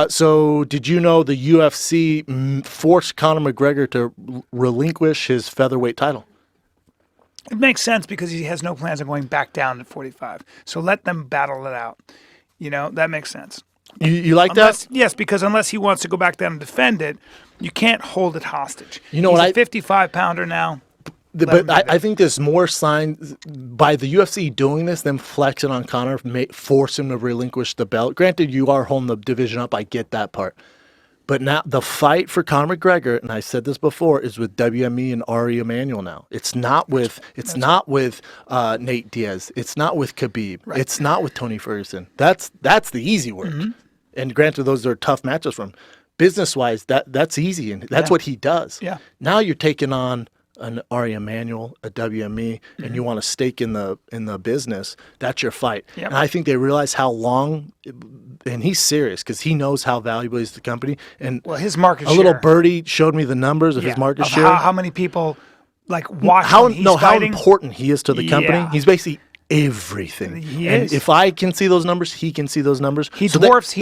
So did you know the UFC forced Conor McGregor to relinquish his featherweight title? It makes sense because he has no plans on going back down to 45. So let them battle it out. That makes sense. You like that? Yes, because unless he wants to go back down and defend it, you can't hold it hostage. You know He's what? a 55-pounder now. But I think there's more signs by the UFC doing this, them flexing on Conor, force him to relinquish the belt. Granted, you are holding the division up. I get that part. But now the fight for Conor McGregor, and I said this before, is with WME and Ari Emanuel now. It's not with Nate Diaz. It's not with Khabib. Right. It's not with Tony Ferguson. That's the easy work. Mm-hmm. And granted, those are tough matches for him. Business-wise, that's easy, and that's what he does. Yeah. Now you're taking on an Ari Emanuel, a WME, and you want a stake in the business. That's your fight. Yep. And I think they realize how long, and he's serious because he knows how valuable he is to the company. And his market share. A little birdie showed me the numbers of his market share. How many people watch him? How important he is to the company. He's basically everything. And if I can see those numbers, he can see those numbers. He dwarfs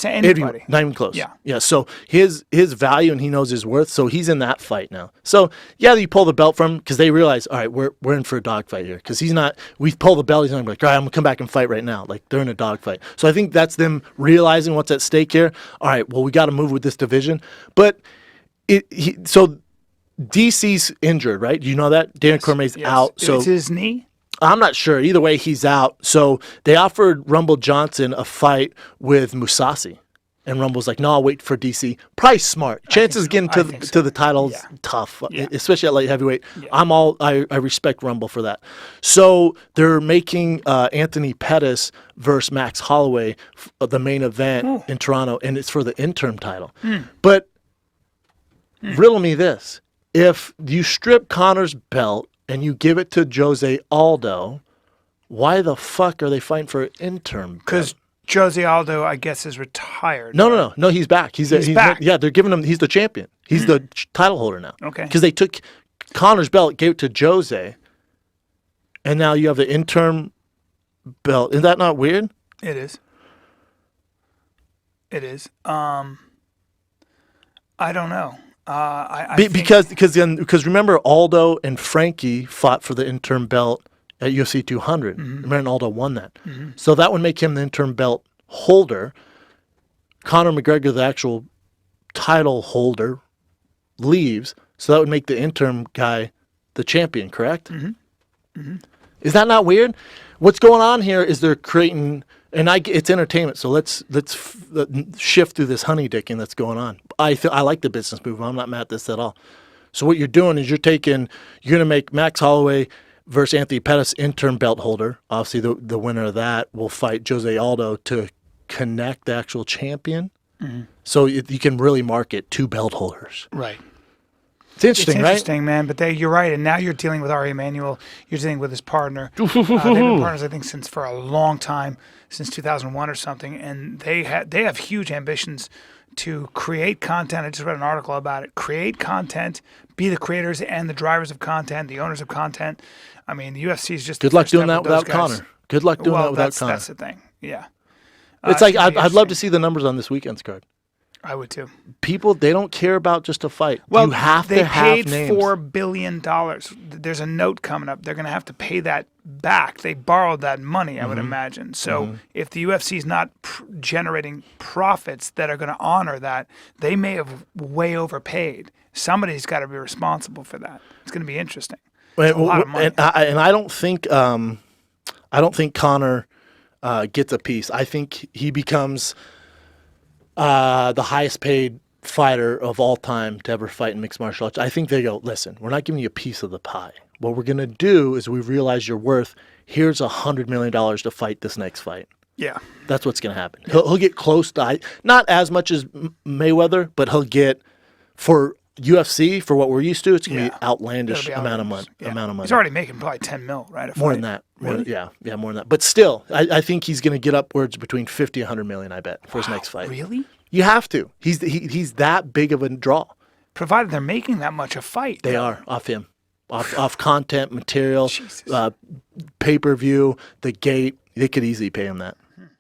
anybody. Not even close. Yeah. So his value, and he knows his worth. So he's in that fight now. So you pull the belt from him because they realize, all right, we're in for a dogfight here because he's not. We pull the belt, he's not gonna be like, all right, I'm gonna come back and fight right now. Like they're in a dogfight. So I think that's them realizing what's at stake here. All right, well we got to move with this division, but so DC's injured, right? You know that Dan Cormier's out. So it's his knee. I'm not sure. Either way, he's out. So they offered Rumble Johnson a fight with Musasi. And Rumble's like, no, I'll wait for DC. Probably smart. Chances getting to the title's tough, especially at light heavyweight. Yeah. I respect Rumble for that. So they're making Anthony Pettis versus Max Holloway the main event in Toronto, and it's for the interim title. But riddle me this. If you strip Conor's belt and you give it to Jose Aldo, why the fuck are they fighting for an interim? Because Jose Aldo, I guess, is retired. No, he's back. He's back. Yeah, they're giving him. He's the champion. He's the title holder now. Okay. Because they took Conor's belt, gave it to Jose, and now you have the interim belt. Is that not weird? It is. I don't know. Because remember Aldo and Frankie fought for the interim belt at UFC 200. Remember Aldo won that. So that would make him the interim belt holder. Conor McGregor, the actual title holder, leaves. So that would make the interim guy the champion, correct? Is that not weird? What's going on here is they're creating, and it's entertainment. So let's shift through this honey dicking that's going on. I like the business move. I'm not mad at this at all. So what you're doing is you're going to make Max Holloway versus Anthony Pettis interim belt holder. Obviously, the winner of that will fight Jose Aldo to connect the actual champion. So you can really market two belt holders. Right. It's interesting, right? It's interesting, man. But you're right. And now you're dealing with Ari Emanuel. You're dealing with his partner. They've been partners, I think, for a long time, since 2001 or something. And they have huge ambitions to create content. I just read an article about it. Create content, be the creators and the drivers of content, the owners of content. I mean, the UFC is just good luck doing that without Conor. Good luck doing that without Conor. That's the thing. Yeah. It's like I'd love to see the numbers on this weekend's card. I would too. People, they don't care about just a fight. Well, you have to have names. They paid $4 billion. There's a note coming up. They're going to have to pay that back. They borrowed that money, I would imagine. So if the UFC is not generating profits that are going to honor that, they may have way overpaid. Somebody's got to be responsible for that. It's going to be interesting. It's a lot of money. And I don't think Conor gets a piece. I think he becomes the highest paid fighter of all time to ever fight in mixed martial arts. I think they go, listen, we're not giving you a piece of the pie. What we're going to do is we realize your worth. Here's $100 million to fight this next fight. Yeah. That's what's going to happen. He'll get close to, not as much as Mayweather, but he'll get, for UFC, for what we're used to, it's going to be outlandish amount of money. He's already making probably 10 mil, right? More than that. Really? Yeah, more than that. But still, I think he's going to get upwards between 50 and 100 million, I bet, for his next fight. Really? You have to. He's that big of a draw. Provided they're making that much a fight. They are, off him. Off content, material, pay-per-view, the gate. They could easily pay him that.